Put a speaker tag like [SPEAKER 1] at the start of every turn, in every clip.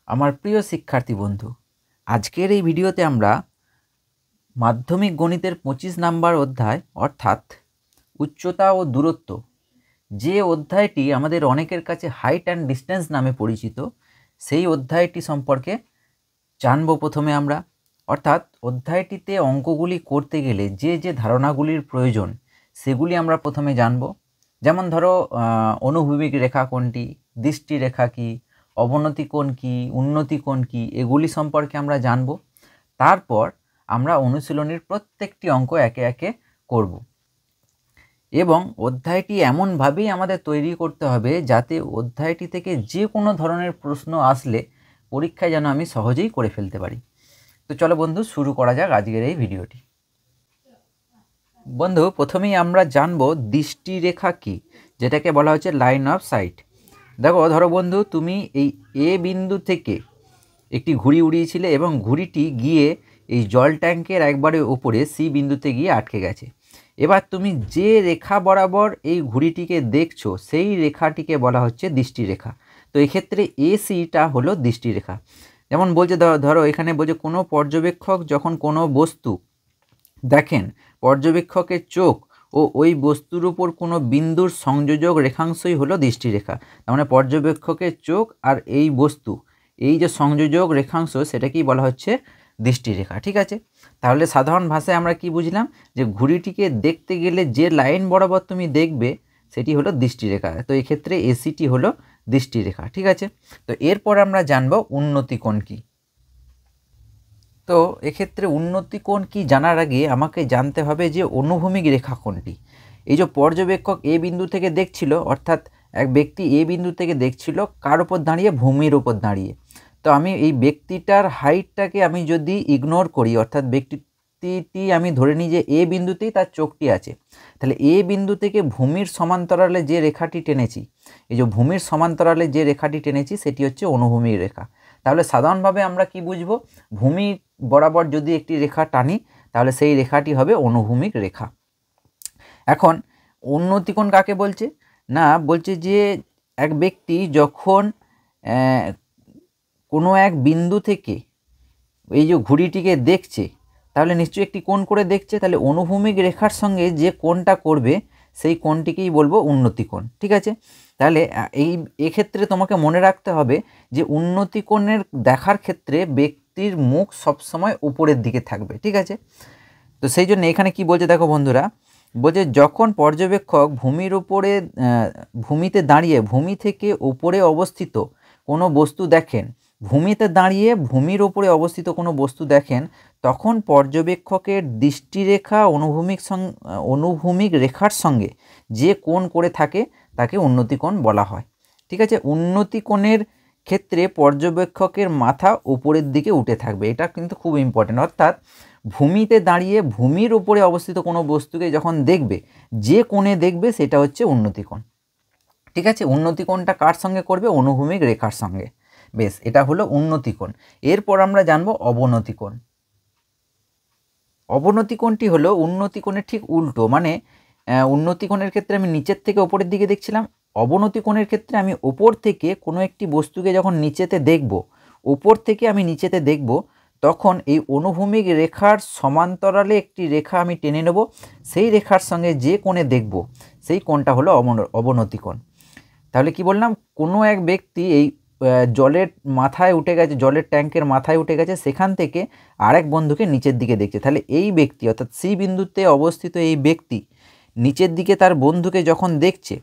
[SPEAKER 1] আমার প্রিয় শিক্ষার্থী বন্ধু, আজকের এই ভিডিওতে আমরা মাধ্যমিক গণিতের 25 নাম্বার অধ্যায় অর্থাৎ উচ্চতা ও দূরত্ব, যে অধ্যায়টি আমাদের অনেকের কাছে হাইট অ্যান্ড ডিস্টেন্স নামে পরিচিত, সেই অধ্যায়টি সম্পর্কে জানব। প্রথমে আমরা অর্থাৎ অধ্যায়টিতে অঙ্কগুলি করতে গেলে যে যে ধারণাগুলির প্রয়োজন সেগুলি আমরা প্রথমে জানব। যেমন ধরো অনুভূমিক রেখা কোনটি, দৃষ্টি রেখা কী, অবনতি কোণ কী, উন্নতি কোণ কী, এগুলি সম্পর্কে আমরা জানব। তারপর আমরা অনুশীলনীর প্রত্যেকটি অঙ্ক একে একে করব এবং অধ্যায়টি এমনভাবেই আমাদের তৈরি করতে হবে যাতে অধ্যায়টি থেকে যে কোনো ধরনের প্রশ্ন আসলে পরীক্ষায় যেন আমি সহজেই করে ফেলতে পারি। তো চলো বন্ধু, শুরু করা যাক আজকের এই ভিডিওটি। বন্ধু, প্রথমেই আমরা জানবো দৃষ্টিরেখা কী, যেটাকে বলা হচ্ছে লাইন অফ সাইট। দেখো, ধরো বন্ধু, তুমি এই এ বিন্দু থেকে একটি ঘুড়ি উড়িয়েছিলে এবং ঘুড়িটি গিয়ে এই জল ট্যাঙ্কের একবারে উপরে সি বিন্দুতে গিয়ে আটকে গেছে। এবার তুমি যে রেখা বরাবর এই ঘুড়িটিকে দেখছো সেই রেখাটিকে বলা হচ্ছে দৃষ্টিরেখা। তো এক্ষেত্রে এসিটা হলো দৃষ্টিরেখা। যেমন বলছে, ধরো এখানে বলছে কোনো পর্যবেক্ষক যখন কোনো বস্তু দেখেন, পর্যবেক্ষকের চোখ ও ওই বস্তুর উপর কোনো বিন্দুর সংযোজক রেখাংশই হলো দৃষ্টিরেখা। তার মানে পর্যবেক্ষকের চোখ আর এই বস্তু, এই যে সংযোজক রেখাংশ, সেটাকেই বলা হচ্ছে দৃষ্টিরেখা। ঠিক আছে, তাহলে সাধারণ ভাষায় আমরা কি বুঝলাম, যে ঘুড়িটিকে দেখতে গেলে যে লাইন বরাবর তুমি দেখবে সেটি হলো দৃষ্টিরেখা। তো এক্ষেত্রে এসিটি হলো দৃষ্টিরেখা। ঠিক আছে, তো এরপর আমরা জানবো উন্নতি কোণ কী। তো এক্ষেত্রে উন্নতি কোণ কী জানার আগে আমাকে জানতে হবে যে অনুভূমিক রেখা কোনটি। এই যে পর্যবেক্ষক এ বিন্দু থেকে দেখছিল, অর্থাৎ এক ব্যক্তি এ বিন্দু থেকে দেখছিল কার উপর দাঁড়িয়ে, ভূমির উপর দাঁড়িয়ে। তো আমি এই ব্যক্তিটার হাইটটাকে আমি যদি ইগনোর করি, অর্থাৎ ব্যক্তিটি আমি ধরে নিই যে এ বিন্দুতেই তার চোখটি আছে, তাহলে এ বিন্দু থেকে ভূমির সমান্তরালে যে রেখাটি টেনেছি, এই যে ভূমির সমান্তরালে যে রেখাটি টেনেছি সেটি হচ্ছে অনুভূমিক রেখা। তাহলে সাধারণভাবে আমরা কি বুঝবো, ভূমি বরাবর যদি একটি রেখা টানি তাহলে সেই রেখাটি হবে অনুভূমিক রেখা। এখন উন্নতি কোণ কাকে বলছে না, বলছে যে এক ব্যক্তি যখন কোনো এক বিন্দু থেকে এই যে ঘুড়িটিকে দেখছে, তাহলে নিশ্চয়ই একটি কোণ করে দেখছে, তাহলে অনুভূমিক রেখার সঙ্গে যে কোণটা করবে সেই কোণটিকেই বলবো উন্নতি কোণ। ঠিক আছে, তাহলে এক্ষেত্রে তোমাকে মনে রাখতে হবে যে উন্নতি কোণের দেখার ক্ষেত্রে ব্যক্তির মুখ সবসময় উপরের দিকে থাকবে। ঠিক আছে, তো সেই জন্য এখানে কি বলছে দেখো বন্ধুরা, বলছে যখন পর্যবেক্ষক ভূমির উপরে ভূমিতে দাঁড়িয়ে ভূমি থেকে উপরে অবস্থিত কোনো বস্তু দেখেন, ভূমিতে দাঁড়িয়ে ভূমির উপরে অবস্থিত কোনো বস্তু দেখেন, তখন পর্যবেক্ষকের দৃষ্টিরেখা অনুভূমিক রেখার সঙ্গে যে কোণ করে থাকে তাকে উন্নতি কোণ বলা হয়। ঠিক আছে, উন্নতি কোণের ক্ষেত্রে পর্যবেক্ষকের মাথা উপরের দিকে উঠে থাকবে, এটা কিন্তু খুব ইম্পর্টেন্ট। অর্থাৎ ভূমিতে দাঁড়িয়ে ভূমির উপরে অবস্থিত কোনো বস্তুকে যখন দেখবে, যে কোণে দেখবে সেটা হচ্ছে উন্নতি কোণ। ঠিক আছে, উন্নতি কোণটা কার সঙ্গে করবে, অনুভূমিক রেখার সঙ্গে। বেশ, এটা হলো উন্নতি কোণ। এরপর আমরা জানবো অবনতি কোণ। অবনতি কোণটি হলো উন্নতি কোণের ঠিক উল্টো, মানে উন্নতি কোণের ক্ষেত্রে আমি নিচের থেকে ওপরের দিকে দেখছিলাম, অবনতি কোণের ক্ষেত্রে আমি ওপর থেকে কোনো একটি বস্তুকে যখন নিচেতে দেখব, ওপর থেকে আমি নিচেতে দেখব, তখন এই অনুভূমিক রেখার সমান্তরালে একটি রেখা আমি টেনে নেব, সেই রেখার সঙ্গে যে কোণে দেখব সেই কোণটা হলো অবনতি কোণ। তাহলে কি বললাম, কোনো এক ব্যক্তি এই জলের মাথায় উঠে গেছে, জলের ট্যাঙ্কের মাথায় উঠে গেছে, সেখান থেকে আরেক বন্ধুকে নিচের দিকে দেখছে, তাহলে এই ব্যক্তি অর্থাৎ সি বিন্দুতে অবস্থিত এই ব্যক্তি নিচের দিকে তার বন্ধুকে যখন দেখছে,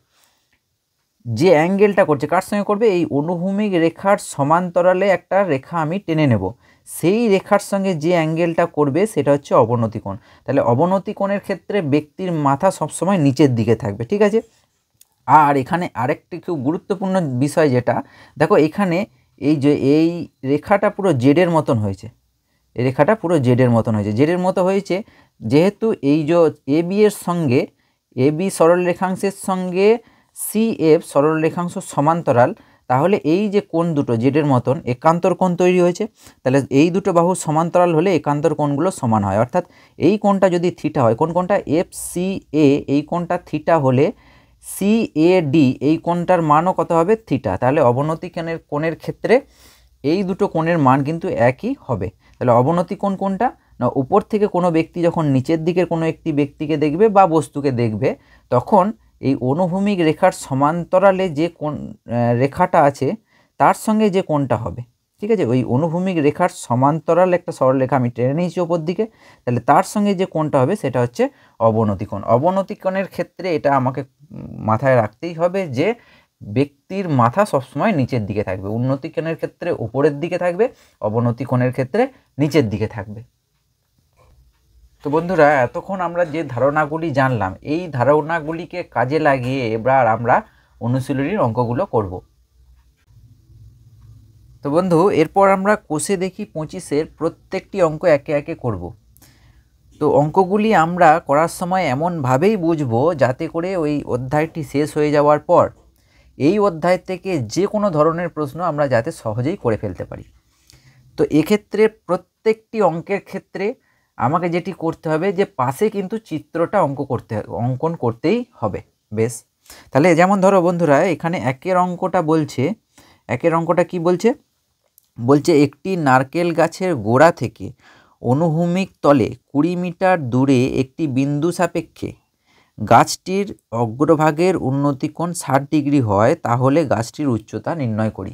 [SPEAKER 1] যে অ্যাঙ্গেলটা করছে কার সঙ্গে করবে, এই অনুভূমিক রেখার সমান্তরালে একটা রেখা আমি টেনে নেব, সেই রেখার সঙ্গে যে অ্যাঙ্গেলটা করবে সেটা হচ্ছে অবনতি কোণ। তাহলে অবনতি কোণের ক্ষেত্রে ব্যক্তির মাথা সবসময় নিচের দিকে থাকবে। ঠিক আছে, আর এখানে আরেকটি খুব গুরুত্বপূর্ণ বিষয় যেটা দেখো, এখানে এই যে এই রেখাটা পুরো জেডের মতন হয়েছে, এই রেখাটা পুরো জেডের মতন হয়েছে, জেডের মতো হয়েছে যেহেতু এই যে এ বি এর সঙ্গে, এ বি সরল রেখাংশের সঙ্গে সি এফ সরল রেখাংশ সমান্তরাল, তাহলে এই যে কোণ দুটো জেডের মতন একান্তর কোণ তৈরি হয়েছে। তাহলে এই দুটো বাহু সমান্তরাল হলে একান্তর কোণগুলো সমান হয়, অর্থাৎ এই কোণটা যদি থিটা হয়, কোণটা এফ সি এ, এই কোণটা থিটা হলে সি এ ডি এই কোণটার মানও কত হবে, থিটা। তাহলে অবনতি কোণের ক্ষেত্রে এই দুটো কোণের মান কিন্তু একই হবে। তাহলে অবনতি কোণ কোনটা না, উপর থেকে কোনো ব্যক্তি যখন নিচের দিকের কোনো একটি ব্যক্তিকে দেখবে বা বস্তুকে দেখবে, তখন এই অনুভূমিক রেখার সমান্তরালে যে কোণ রেখাটা আছে তার সঙ্গে যে কোণটা হবে, ঠিক আছে, ওই অনুভূমিক রেখার সমান্তরাল একটা সরলরেখা আমি টেনে নিয়েছি ওপর দিকে, তাহলে তার সঙ্গে যে কোণটা হবে সেটা হচ্ছে অবনতি কোণ। অবনতি কোণের ক্ষেত্রে এটা আমাকে মাথায় রাখতেই হবে যে ব্যক্তির মাথা সবসময় নিচের দিকে থাকবে, উন্নতি কোণের ক্ষেত্রে উপরের দিকে থাকবে, অবনতি কোণের ক্ষেত্রে নিচের দিকে থাকবে। তো বন্ধুরা, এতক্ষণ আমরা যে ধারণাগুলি জানলাম, এই ধারণাগুলিকে কাজে লাগিয়ে এবার আমরা অনুশীলনীর অঙ্কগুলো করব। তো বন্ধু, এরপর আমরা কোষে দেখি 25-এর প্রত্যেকটি অঙ্ক একে একে করব। তো অঙ্কগুলি আমরা করার সময় এমনভাবেই বুঝবো যাতে করে ওই অধ্যায়টি শেষ হয়ে যাওয়ার পর এই অধ্যায় থেকে যে কোনো ধরনের প্রশ্ন আমরা যাতে সহজেই করে ফেলতে পারি। তো এক্ষেত্রে প্রত্যেকটি অঙ্কের ক্ষেত্রে আমাকে যেটি করতে হবে যে পাশে কিন্তু চিত্রটা অঙ্কন করতেই হবে। বেশ, তাহলে যেমন ধরো বন্ধুরা, এখানে একের অঙ্কটা বলছে, একের অঙ্কটা কি বলছে, বলছে একটি নারকেল গাছের গোড়া থেকে অনুভূমিক তলে 20 মিটার দূরে একটি বিন্দু সাপেক্ষে গাছটির অগ্রভাগের উন্নতি কোণ 60 ডিগ্রি হয়, তাহলে গাছটির উচ্চতা নির্ণয় করি।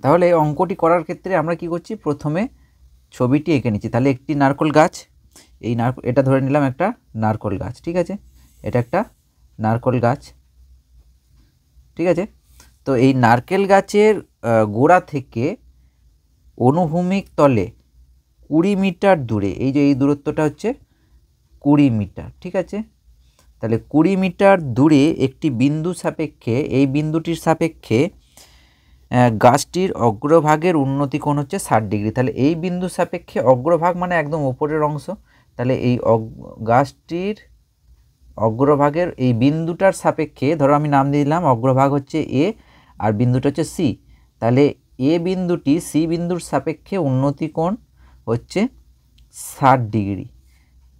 [SPEAKER 1] তাহলে অঙ্কটি করার ক্ষেত্রে আমরা কি করছি, প্রথমে ছবিটি এঁকে নিচ্ছি। তাহলে একটি নারকেল গাছ, এই এটা ধরে নিলাম একটা নারকেল গাছ, ঠিক আছে, এটা একটা নারকেল গাছ, ঠিক আছে। তো এই নারকেল গাছের গোড়া থেকে অনুভূমিক তলে 20 মিটার দূরে, এই যে এই দূরত্বটা হচ্ছে 20 মিটার, ঠিক আছে। তাহলে 20 মিটার দূরে একটি বিন্দু সাপেক্ষে, এই বিন্দুটির সাপেক্ষে গাছটির অগ্রভাগের উন্নতি কোণ হচ্ছে 60 ডিগ্রি। তাহলে এই বিন্দু সাপেক্ষে অগ্রভাগ মানে একদম উপরের অংশ, তাহলে এই গাছটির অগ্রভাগের এই বিন্দুটার সাপেক্ষে, ধরো আমি নাম দিয়ে দিলাম অগ্রভাগ হচ্ছে এ আর বিন্দুটা হচ্ছে সি, তাহলে এ বিন্দুটি সি বিন্দুর সাপেক্ষে উন্নতি কোণ হচ্ছে 60 ডিগ্রি।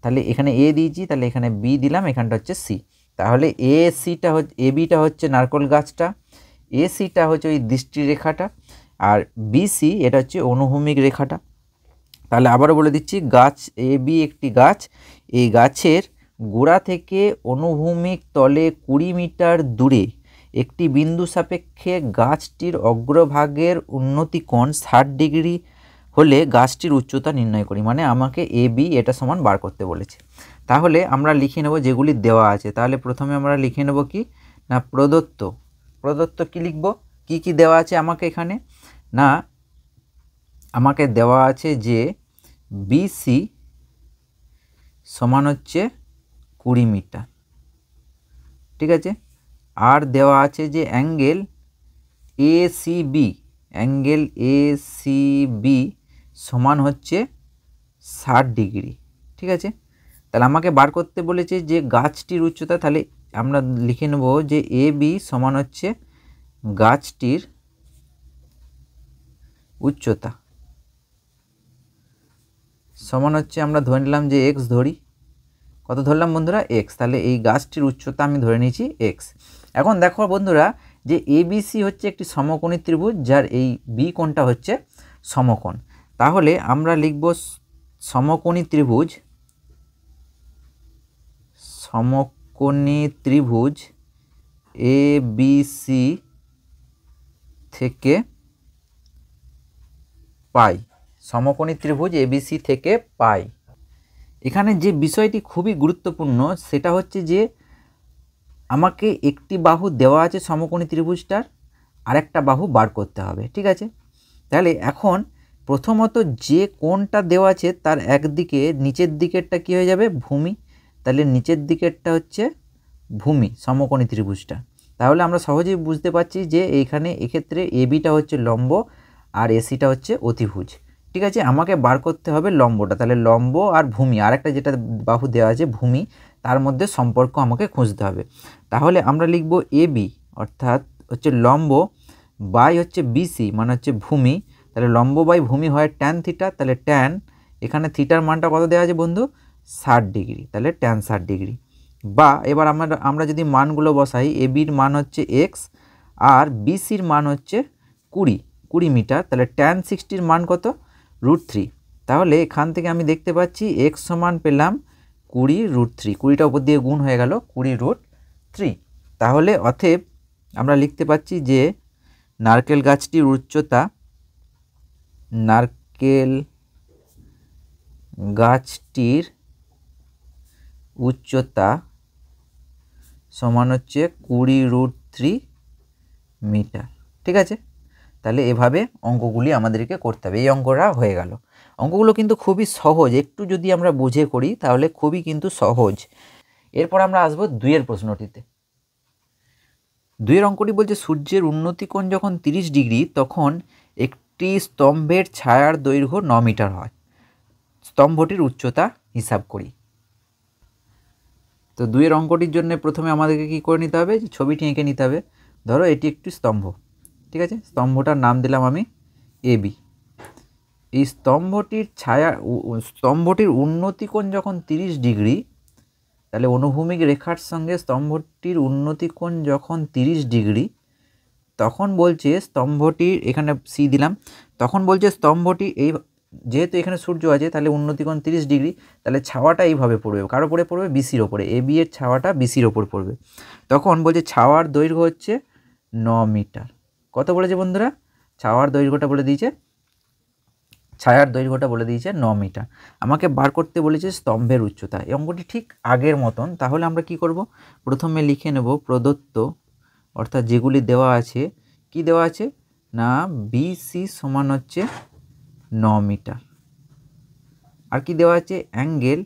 [SPEAKER 1] তাহলে এখানে এ দিয়েছি, তাহলে এখানে বি দিলাম, এখানটা হচ্ছে সি। তাহলে এ সিটা হচ্ছে, এ বিটা হচ্ছে নারকেল গাছটা, এ সিটা হচ্ছে ওই দৃষ্টিরেখাটা, আর বিসি এটা হচ্ছে অনুভূমিক রেখাটা। তাহলে আবারও বলে দিচ্ছি, গাছ এ বি একটি গাছ, এই গাছের গোড়া থেকে অনুভূমিক তলে 20 মিটার দূরে একটি বিন্দু সাপেক্ষে গাছটির অগ্রভাগের উন্নতি কোণ 60 ডিগ্রি হলে গাছটির উচ্চতা নির্ণয় করি। মানে আমাকে এ বি এটা সমান বার করতে বলেছে। তাহলে আমরা লিখে নেব যেগুলি দেওয়া আছে। তাহলে প্রথমে আমরা লিখে নেব কি না, প্রদত্ত। প্রদত্ত কি লিখব, কি কি দেওয়া আছে আমাকে এখানে না, আমাকে দেওয়া আছে যে বিসি সমান হচ্ছে 20 মিটার, ঠিক আছে। আর দেওয়া আছে যে অ্যাঙ্গেল এসিবি, অ্যাঙ্গেল এসিবি সমান হচ্ছে 60 ডিগ্রি, ঠিক আছে। তাহলে আমাকে বার করতে বলেছে যে গাছটির উচ্চতা, তাহলে আমরা লিখে নেব যে এ বি সমান হচ্ছে গাছটির উচ্চতা সমান হচ্ছে, আমরা ধরে নিলাম যে এক্স ধরি, কত ধরলাম বন্ধুরা, এক্স। তাহলে এই গাছটির উচ্চতা আমি ধরে নিয়েছি এক্স। এখন দেখো বন্ধুরা যে এবিসি হচ্ছে একটি সমকোণী ত্রিভুজ, যার এই বি কোণটা হচ্ছে সমকোণ। তাহলে আমরা লিখব সমকোণী ত্রিভুজ, সমকোণী ত্রিভুজ এবিসি থেকে পাই, সমকোণী ত্রিভুজ এবিসি থেকে পাই। এখানে যে বিষয়টি খুবই গুরুত্বপূর্ণ সেটা হচ্ছে যে আমাকে একটি বাহু দেওয়া আছে সমকোণী ত্রিভুজটার, আরেকটা বাহু বার করতে হবে, ঠিক আছে। তাহলে এখন প্রথমত যে কোণটা দেওয়া আছে তার একদিকে নিচের দিকেরটা কি হয়ে যাবে, ভূমি। তাহলে নিচের দিকেরটা হচ্ছে ভূমি সমকোণী ত্রিভুজটা। তাহলে আমরা সহজেই বুঝতে পারছি যে এইখানে এক্ষেত্রে এবিটা হচ্ছে লম্ব আর এসিটা হচ্ছে অতিভুজ, ঠিক আছে। আমাকে বার করতে হবে লম্বটা, তাহলে লম্ব আর ভূমি, আরেকটা যেটা বাহু দেওয়া আছে ভূমি, তার মধ্যে সম্পর্ক আমাকে খুঁজতে হবে। তাহলে আমরা লিখব এবি অর্থাৎ হচ্ছে লম্ব বাই হচ্ছে বিসি মানে হচ্ছে ভূমি, তাহলে লম্ব বাই ভূমি হয় ট্যান থিটা, তাহলে ট্যান, এখানে থিটার মানটা কত দেওয়া আছে বন্ধু, 60 ডিগ্রি, তাহলে ট্যান 60 ডিগ্রি। বা এবার আমরা যদি মানগুলো বসাই, এবির মান হচ্ছে এক্স আর বিসির মান হচ্ছে 20, 20 মিটার, তাহলে tan 60 মান কত? √3। তাহলে এখান থেকে আমি দেখতে পাচ্ছি x সমান পেলাম 20√3, 20টা উপর দিয়ে গুণ হয়ে গেল 20√3। তাহলে অতএব আমরা লিখতে পাচ্ছি যে নারকেল গাছটির উচ্চতা, নারকেল গাছটির উচ্চতা সমান হচ্ছে 20√3 মিটার। ঠিক আছে, তাহলে এভাবে অঙ্কগুলি আমাদেরকে করতে হবে। এই অঙ্কটা হয়ে গেল। অঙ্কগুলো কিন্তু খুবই সহজ, একটু যদি আমরা বুঝে করি তাহলে খুবই কিন্তু সহজ। এরপর আমরা আসবো 2-এর প্রশ্নটিতে। 2-এর অঙ্কটি বলছে সূর্যের উন্নতিকোণ যখন 30 ডিগ্রি তখন একটি স্তম্ভের ছায়ার দৈর্ঘ্য 9 মিটার হয়, স্তম্ভটির উচ্চতা হিসাব করি। তো 2-এর অঙ্কটির জন্য প্রথমে আমাদেরকে কি করে নিতে হবে? ছবিটি এঁকে নিতে হবে। ধরো এটি একটি স্তম্ভ, ঠিক আছে, স্তম্ভটার নাম দিলাম আমি AB। এই স্তম্ভটির স্তম্ভটির উন্নতিকোণ যখন 30 ডিগ্রি, তাহলে অনুভূমিক রেখার সঙ্গে স্তম্ভটির উন্নতিকোণ যখন 30 ডিগ্রি, তখন বলছে স্তম্ভটির, এখানে সি দিলাম, তখন বলছে স্তম্ভটি এই, যেহেতু এখানে সূর্য আছে তাহলে উন্নতিকোণ 30 ডিগ্রি, তাহলে ছাওয়াটা এইভাবে পড়বে, কার উপরে পড়বে? বিসির ওপরে। AB এর ছাওয়াটা বিসির ওপর পড়বে। তখন বলছে ছাওয়ার দৈর্ঘ্য হচ্ছে 9 মিটার। কত বলেছে বন্ধুরা? ছায়ার দৈর্ঘ্যটা বলে দিয়েছে 9 মিটার। আমাকে বার করতে বলেছে স্তম্ভের উচ্চতা। এই অঙ্কটি ঠিক আগের মতন। তাহলে আমরা কি করব? প্রথমে লিখে নেব প্রদত্ত, অর্থাৎ যেগুলি দেওয়া আছে, কি দেওয়া আছে না বিসি সমান হচ্ছে 9 মিটার। আর কি দেওয়া আছে? অ্যাঙ্গেল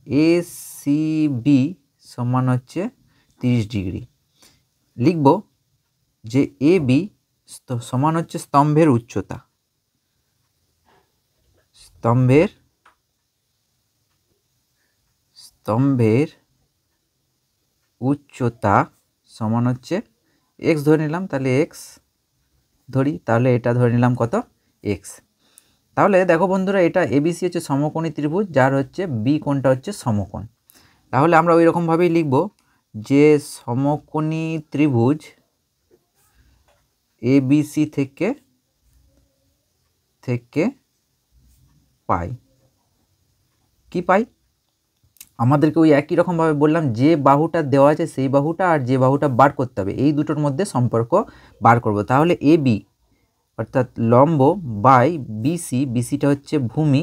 [SPEAKER 1] ACB সমান হচ্ছে 30 ডিগ্রি। লিখব যে AB সমান হচ্ছে স্তম্ভের উচ্চতা, স্তম্ভের উচ্চতা সমান হচ্ছে x ধরে নিলাম, তাহলে x ধরি, তাহলে এটা ধরে নিলাম কত? x। তাহলে দেখো বন্ধুরা, এটা ABC হচ্ছে সমকোণী ত্রিভুজ, যার হচ্ছে বি কোণটা হচ্ছে সমকোণ। তাহলে আমরা ওই রকমভাবেই লিখব যে সমকোণী ত্রিভুজ ABC থেকে পাই। কি পাই? আমাদেরকে ওই একই রকমভাবে বললাম, যে বাহুটা দেওয়া আছে সেই বাহুটা আর যে বাহুটা বার করতে হবে, এই দুটোর মধ্যে সম্পর্ক বার করব। তাহলে AB অর্থাৎ লম্ব বাই BC, BCটা হচ্ছে ভূমি,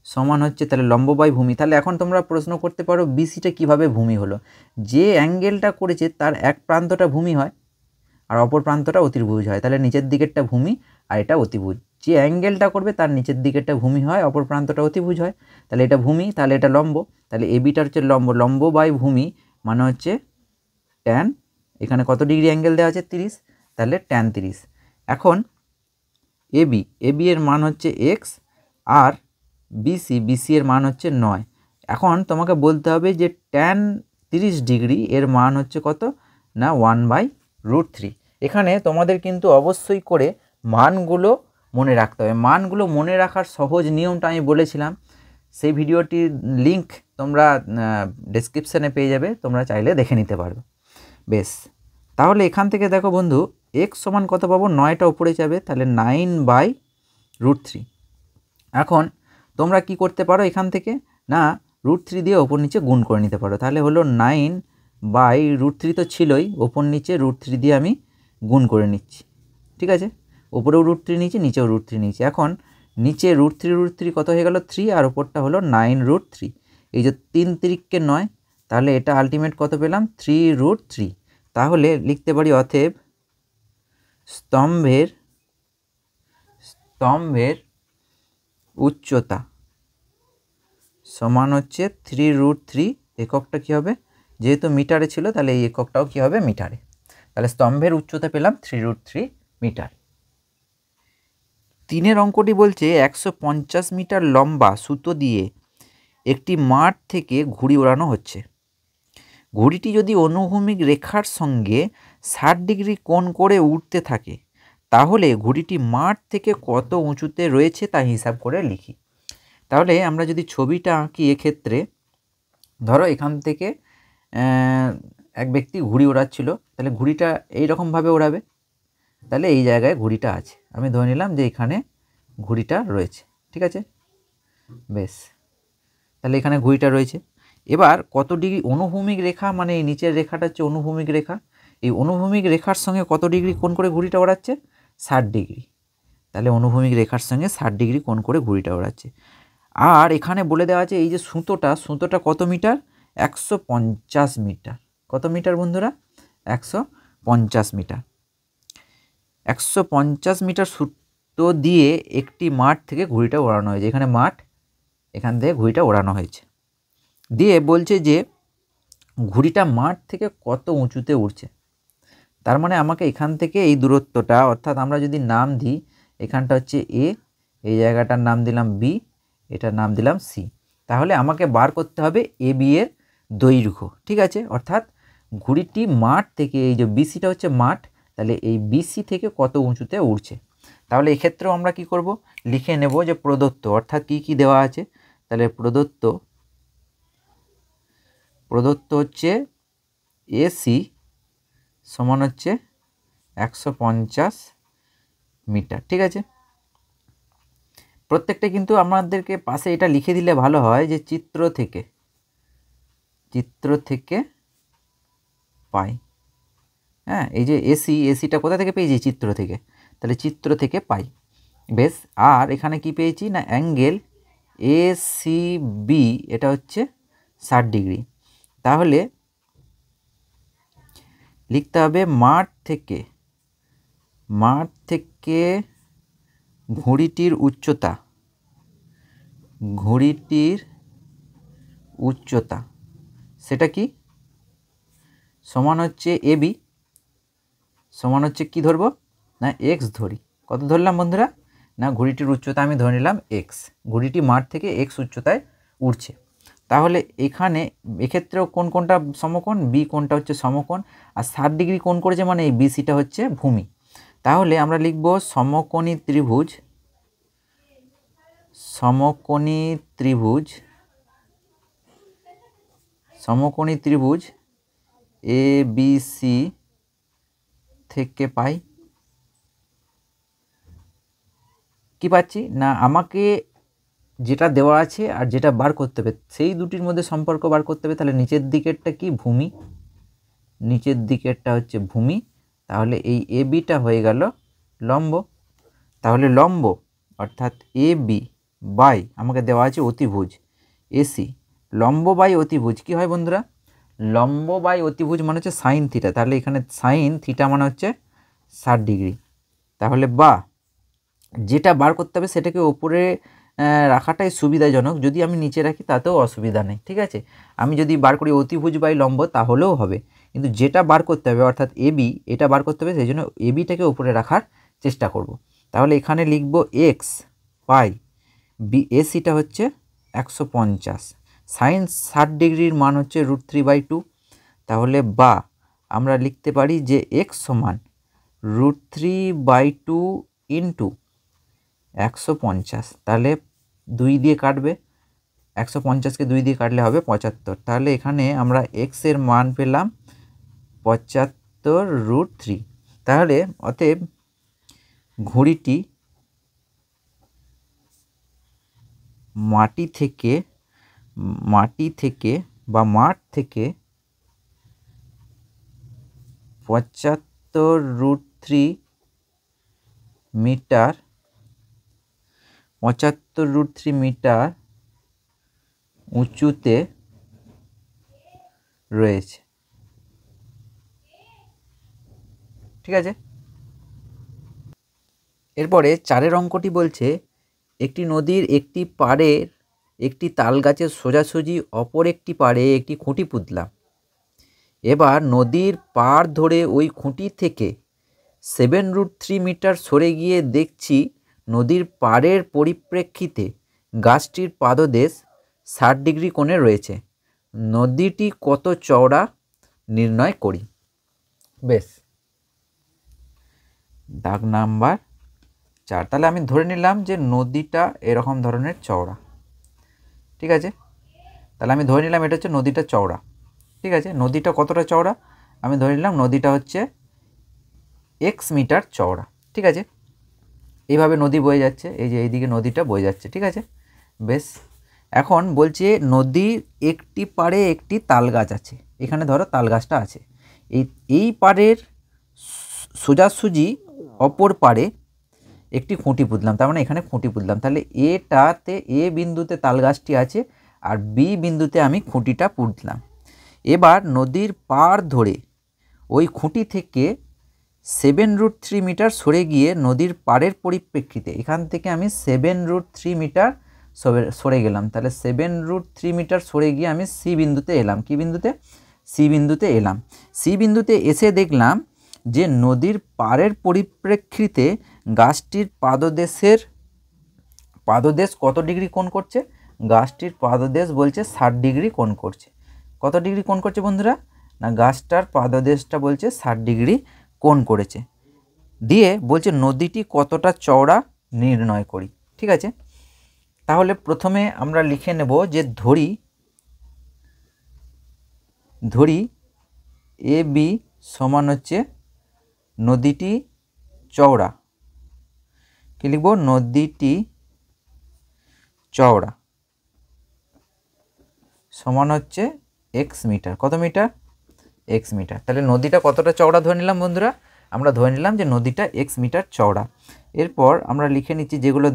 [SPEAKER 1] সমান হচ্ছে তাহলে লম্ব বাই ভূমি। তাহলে এখন তোমরা প্রশ্ন করতে পারো BCটা কিভাবে ভূমি হলো? যে অ্যাঙ্গেলটা করেছে তার এক প্রান্তটা ভূমি হয় আর অপর প্রান্তটা অতিভুজ হয়, তাহলে নিচের দিকেরটা ভূমি আর এটা অতিভুজ। যে অ্যাঙ্গেলটা করবে তার নিচের দিকেরটা ভূমি হয়, অপর প্রান্তটা অতিভুজ হয়, তাহলে এটা ভূমি, তাহলে এটা লম্ব, তাহলে এবিটা হচ্ছে লম্ব, লম্ব বাই ভূমি মানে হচ্ছে ট্যান, এখানে কত ডিগ্রি অ্যাঙ্গেল দেওয়া আছে? 30, তাহলে ট্যান 30। এখন এবি এর মান হচ্ছে x আর বিসি এর মান হচ্ছে 9। এখন তোমাকে বলতে হবে যে ট্যান 30 ডিগ্রি এর মান হচ্ছে কত না 1/√3। এখানে তোমাদের কিন্তু অবশ্যই করে মানগুলো মনে রাখতে হবে। মানগুলো মনে রাখার সহজ নিয়মটা আমি বলেছিলাম, সেই ভিডিওটির লিঙ্ক তোমরা ডেসক্রিপশানে পেয়ে যাবে, তোমরা চাইলে দেখে নিতে পারবে। বেশ, তাহলে এখান থেকে দেখো বন্ধু, x সমান কত পাবো? 9টা উপরে যাবে, তাহলে 9/√3। এখন তোমরা কি করতে পারো এখান থেকে না √3 দিয়ে ওপর নিচে গুণ করে নিতে পারো, তাহলে হলো 9/√3 তো ছিলই, ওপর নিচে √3 দিয়ে আমি গুণ করে নিচ্ছি। ঠিক আছে, ওপরেও √3 নিচে, নিচেও √3 নিচে। এখন নিচে √3 কত হয়ে গেল? 3, আর ওপরটা হলো 9√3। এই যে 3 তিরিককে 9, তাহলে এটা আলটিমেট কত পেলাম? 3√3। তাহলে লিখতে পারি অতএব স্তম্ভের উচ্চতা সমান হচ্ছে 3√3। এককটা কী হবে? যেহেতু মিটারে ছিল তাহলে এই এককটাও কী হবে? মিটারে। তাহলে স্তম্ভের উচ্চতা পেলাম 3√3 মিটার। 3-এর অঙ্কটি বলছে 150 মিটার লম্বা সুতো দিয়ে একটি মাঠ থেকে ঘুড়ি ওড়ানো হচ্ছে। ঘুড়িটি যদি অনুভূমিক রেখার সঙ্গে 60 ডিগ্রি কোণ করে উঠতে থাকে, তাহলে ঘুড়িটি মাঠ থেকে কত উঁচুতে রয়েছে তা হিসাব করে লিখি। তাহলে আমরা যদি ছবিটা আঁকি, এক্ষেত্রে ধরো এখান থেকে এক ব্যক্তি ঘুড়ি ওড়াচ্ছিল, তাহলে ঘুড়িটা এইরকমভাবে ওড়াবে, তাহলে এই জায়গায় ঘুড়িটা আছে, আমি ধরে নিলাম যে এখানে ঘুড়িটা রয়েছে, ঠিক আছে। বেশ, তাহলে এখানে ঘুড়িটা রয়েছে। এবার কত ডিগ্রি অনুভূমিক রেখা, মানে এই নিচের রেখাটা হচ্ছে অনুভূমিক রেখা, এই অনুভূমিক রেখার সঙ্গে কত ডিগ্রি কোণ করে ঘুড়িটা ওড়াচ্ছে? 60 ডিগ্রি। তাহলে অনুভূমিক রেখার সঙ্গে 60 ডিগ্রি কোণ করে ঘুড়িটা ওড়াচ্ছে। আর এখানে বলে দেওয়া আছে এই যে সুতোটা কত মিটার? 150 মিটার। কত মিটার বন্ধুরা? 150 মিটার। 150 মিটার সুতো দিয়ে একটি মাঠ থেকে ঘুড়িটা ওড়ানো হয়েছে। এখানে মাঠ, এখান থেকে ঘুড়িটা ওড়ানো হয়েছে। দিয়ে বলছে যে ঘুড়িটা মাঠ থেকে কত উঁচুতে উঠছে। তার মানে আমাকে এখান থেকে এই দূরত্বটা, অর্থাৎ আমরা যদি নাম দিই, এখানটা হচ্ছে এ, এই জায়গাটার নাম দিলাম বি, এটার নাম দিলাম সি। তাহলে আমাকে বার করতে হবে এ বি এর দৈর্ঘ্য, ঠিক আছে। অর্থাৎ ঘুড়িটি মাঠ থেকে, এই যে বিসিটা হচ্ছে মাঠ, তাহলে এই বিসি থেকে কত উঁচুতে উঠছে। তাহলে এক্ষেত্রেও আমরা কি করব? লিখে নেব যে প্রদত্ত, অর্থাৎ কি কি দেওয়া আছে। তাহলে প্রদত্ত হচ্ছে এসি সমান হচ্ছে 150 মিটার, ঠিক আছে। প্রত্যেকটা কিন্তু আমাদেরকে পাশে এটা লিখে দিলে ভালো হয় যে চিত্র থেকে পাই। হ্যাঁ, এই যে এসিটা কোথা থেকে পেয়েছি? চিত্র থেকে। তাহলে চিত্র থেকে পাই। বেশ, আর এখানে কি পেয়েছি না, অ্যাঙ্গেল এসিবি, এটা হচ্ছে 60 ডিগ্রি। তাহলে লিখতে হবে মাঠ থেকে ঘুড়িটির উচ্চতা সেটা কি সমান হচ্ছে এবি, সমান হচ্ছে কি ধরবো না, এক্স ধরি। কত ধরলাম বন্ধুরা? না, ঘুড়িটির উচ্চতা আমি ধরে নিলাম এক্স। ঘুড়িটি মাঠ থেকে এক্স উচ্চতায় উঠছে। তাহলে এক্ষেত্রেও কোনটা সমকোণ? বি কোণটা হচ্ছে সমকোণ। আর 60 ডিগ্রি কোণ করেছে মানে এই বিসিটা হচ্ছে ভূমি। তাহলে আমরা লিখব সমকোণী ত্রিভুজ এ বি সি থেকে পাই। কি পাচ্ছি না, আমাকে যেটা দেওয়া আছে আর যেটা বার করতে হবে সেই দুটির মধ্যে সম্পর্ক বার করতে হবে। তাহলে নিচের দিকেরটা কি? ভূমি। নিচের দিকেরটা হচ্ছে ভূমি। তাহলে এই এ বিটা হয়ে গেল লম্ব। তাহলে লম্ব অর্থাৎ এ বি বাই, আমাকে দেওয়া আছে অতিভুজ এসি, লম্ব বাই অতিভুজ কি হয় বন্ধুরা? লম্ব বাই অতিভুজ মানে হচ্ছে সাইন থিটা। তাহলে এখানে সাইন থিটা মানে হচ্ছে 60 ডিগ্রি। তাহলে বা যেটা বার করতে হবে সেটাকে ওপরে রাখাটাই সুবিধাজনক, যদি আমি নিচে রাখি তাতেও অসুবিধা নেই, ঠিক আছে। আমি যদি বার করি অতিভুজ বাই লম্ব তাহলেও হবে, কিন্তু যেটা বার করতে হবে অর্থাৎ এবি, এটা বার করতে হবে, সেই জন্য এবিটাকে উপরে রাখার চেষ্টা করব। তাহলে এখানে লিখব এক্স পাই বি, এসিটা হচ্ছে 150, সাইন 60 ডিগ্রির মান হচ্ছে √3/2। তাহলে বা আমরা লিখতে পারি যে এক্স সমান √3/2 ইন্টু 150। তাহলে 2 দিয়ে কাটবে, 150কে 2 দিয়ে কাটলে হবে 75। তাহলে এখানে আমরা এক্স এর মান পেলাম 75√3। তাহলে অতএব ঘুড়িটি মাঠ থেকে 75√3 মিটার উঁচুতে রয়েছে, ঠিক আছে। এরপরে 4 অঙ্কটি বলছে একটি নদীর একটি পাড়ের একটি তাল গাছের সোজাসুজি অপর একটি পাড়ে একটি খুঁটি পুঁতলাম। এবার নদীর পাড় ধরে ওই খুঁটি থেকে 7√3 মিটার সরে গিয়ে দেখছি নদীর পাড়ের পরিপ্রেক্ষিতে গাছটির পাদদেশ 60 ডিগ্রি কোণে রয়েছে। নদীটি কত চওড়া নির্ণয় করি। বেশ, দাগ নাম্বার 4। তাহলে আমি ধরে নিলাম যে নদীটা এরকম ধরনের চওড়া, ঠিক আছে। তাহলে আমি ধরে নিলাম এটা হচ্ছে নদীটা চওড়া, ঠিক আছে। নদীটা কতটা চওড়া? আমি ধরে নিলাম নদীটা হচ্ছে x মিটার চওড়া, ঠিক আছে। এইভাবে নদী বয়ে যাচ্ছে, এই যে এইদিকে নদীটা বয়ে যাচ্ছে, ঠিক আছে। বেশ, এখন বলছে নদীর একটি পাড়ে একটি তাল গাছ আছে। এখানে ধরো তাল গাছটা আছে, এই পাড়ের সোজাসুজি অপর পাড়ে একটি খুঁটি পুঁতলাম, তার মানে এখানে খুঁটি পুঁতলাম। তাহলে এটাতে এ বিন্দুতে তাল গাছটি আছে আর বি বিন্দুতে আমি খুঁটিটা পুঁতলাম। এবার নদীর পাড় ধরে ওই খুঁটি থেকে 7√3 মিটার সরে গিয়ে নদীর পাড়ের পরিপ্রেক্ষিতে এখান থেকে আমি 7√3 মিটার সরে গেলাম। তাহলে 7√3 মিটার সরে গিয়ে আমি সি বিন্দুতে এলাম। কি বিন্দুতে? সি বিন্দুতে এলাম। সি বিন্দুতে এসে দেখলাম যে নদীর পাড়ের পরিপ্রেক্ষিতে গাছটির পাদদেশ কত ডিগ্রি কোণ করছে? গাছটির পাদদেশ বলছে 60 ডিগ্রি কোণ করছে। কত ডিগ্রি কোণ করছে বন্ধুরা? না, গাছটার পাদদেশটা বলছে 60 ডিগ্রি কোণ করেছে। দিয়ে বলছে নদীটি কতটা চওড়া নির্ণয় করি। ঠিক আছে, তাহলে প্রথমে আমরা লিখে নেব যে ধরি এ বি সমান হচ্ছে নদীটি চওড়া। কি লিখব? নদীটি চওড়া সমান হচ্ছে এক্স মিটার। কত মিটার? X metre. তাহলে নদীটা কতটা চওড়া ধরে নিলাম বন্ধুরা? আমরা ধরে নিলাম যে নদীটা এক্স মিটার চওড়া। এরপর আমরা লিখে নিচ্ছি যেগুলি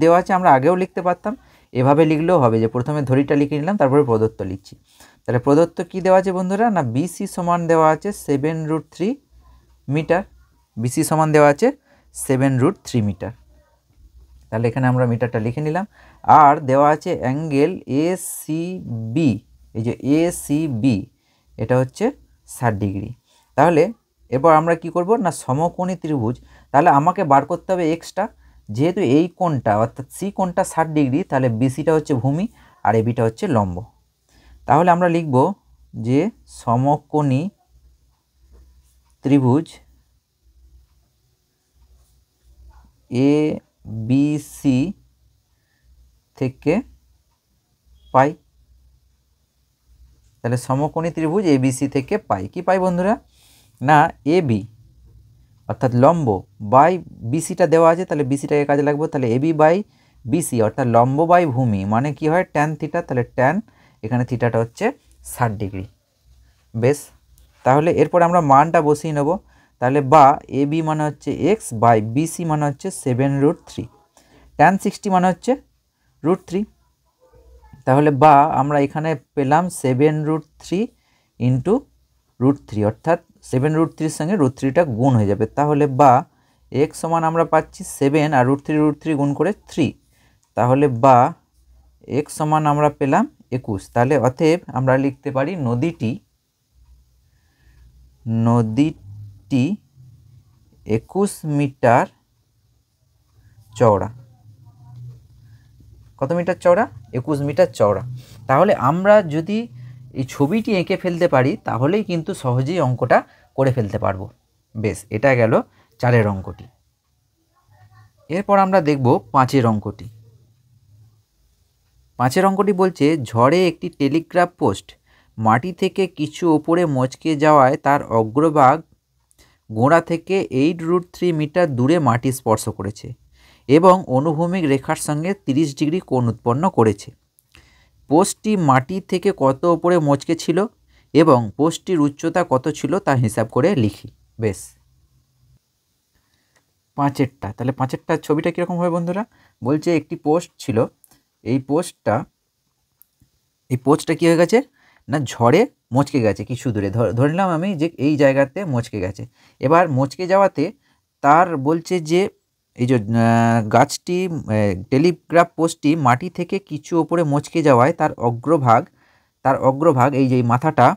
[SPEAKER 1] দেওয়া আছে আমরা আগেও লিখতে পারতাম, এভাবে লিখলেও হবে যে প্রথমে ধরিটা লিখে নিলাম, তারপরে প্রদত্ত লিখছি। তাহলে প্রদত্ত কি দেওয়া আছে বন্ধুরা? না, বিসি সমান দেওয়া আছে 7√3 মিটার। বিসি সমান দেওয়া আছে 7√3 মিটার। তাহলে এখানে আমরা মিটারটা লিখে নিলাম। আর দেওয়া আছে অ্যাঙ্গেল এসিবি, এই যে এসিবি এটা হচ্ছে 60 ডিগ্রি। তাহলে এরপর আমরা কি করব? না, সমকোণী ত্রিভুজ। তাহলে আমাকে বার করতে হবে এক্সটা, যেহেতু এই কোণটা অর্থাৎ সি কোণটা 60 ডিগ্রি, তাহলে বিসিটা হচ্ছে ভূমি আর এবিটা হচ্ছে লম্ব। তাহলে আমরা লিখব যে সমকোণী ত্রিভুজ এ বি সি থেকে পাই। তাহলে সমকোণী ত্রিভুজ এ বি সি থেকে পাই। কি পাই বন্ধুরা? না, এ বি অর্থাৎ লম্ব বাই বিসিটা দেওয়া আছে, তাহলে বিসিটাকে কাজে লাগবো। তাহলে এবি বাই বিসি অর্থাৎ লম্ব বাই ভূমি মানে কি হয়? Tan theta. তাহলে ট্যান, এখানে থিটাটা হচ্ছে 60 ডিগ্রি। বেশ, তাহলে এরপর আমরা মানটা বসিয়ে নেব। তাহলে বা এবি মানে হচ্ছে এক্স বাই বিসি মানে হচ্ছে 7√3, ট্যান 60 মানে হচ্ছে √3। তাহলে বা আমরা এখানে পেলাম 7√3 ইন্টু √3 অর্থাৎ 7√3 সঙ্গে √3টা গুণ হয়ে যাবে। তাহলে বা এক্স সমান আমরা পাচ্ছি 7 আর √3 গুণ করে 3। তাহলে বা এক্স সমান আমরা পেলাম 21। তাহলে অতএব আমরা লিখতে পারি নদীটি 21 মিটার চওড়া। কত মিটার চওড়া? 21 মিটার চওড়া। তাহলে আমরা যদি এই ছবিটি এঁকে ফেলতে পারি তাহলেই কিন্তু সহজেই অঙ্কটা করে ফেলতে পারবো। বেশ, এটা গেল 4-এর অঙ্কটি। এরপর আমরা দেখব 5-এর অঙ্কটি। 5-এর অঙ্কটি বলছে ঝড়ে একটি টেলিগ্রাফ পোস্ট মাটি থেকে কিছু ওপরে মচকে যাওয়ায় তার অগ্রভাগ গোড়া থেকে 8√3 মিটার দূরে মাটি স্পর্শ করেছে এবং অনুভূমিক রেখার সঙ্গে 30 ডিগ্রি কোণ উৎপন্ন করেছে। পোস্টটি মাটি থেকে কত ওপরে মচকে ছিল এবং পোস্টটির উচ্চতা কত ছিল তা হিসাব করে লিখি। বেশ, 5-এরটা। তাহলে 5-এরটা ছবিটা কীরকম হবে বন্ধুরা? বলছে একটি পোস্ট ছিল, এই পোস্টটা কী হয়ে গেছে? না, ঝড়ে মচকে গেছে কিছু দূরে। ধরে নিলাম আমি যে এই জায়গাতে মচকে গেছে। এবার মচকে যাওয়াতে তার বলছে যে এই যে গাছটি টেলিগ্রাফ পোস্টটি মাটি থেকে কিছু ওপরে মচকে যাওয়ায় তার অগ্রভাগ এই যে মাথাটা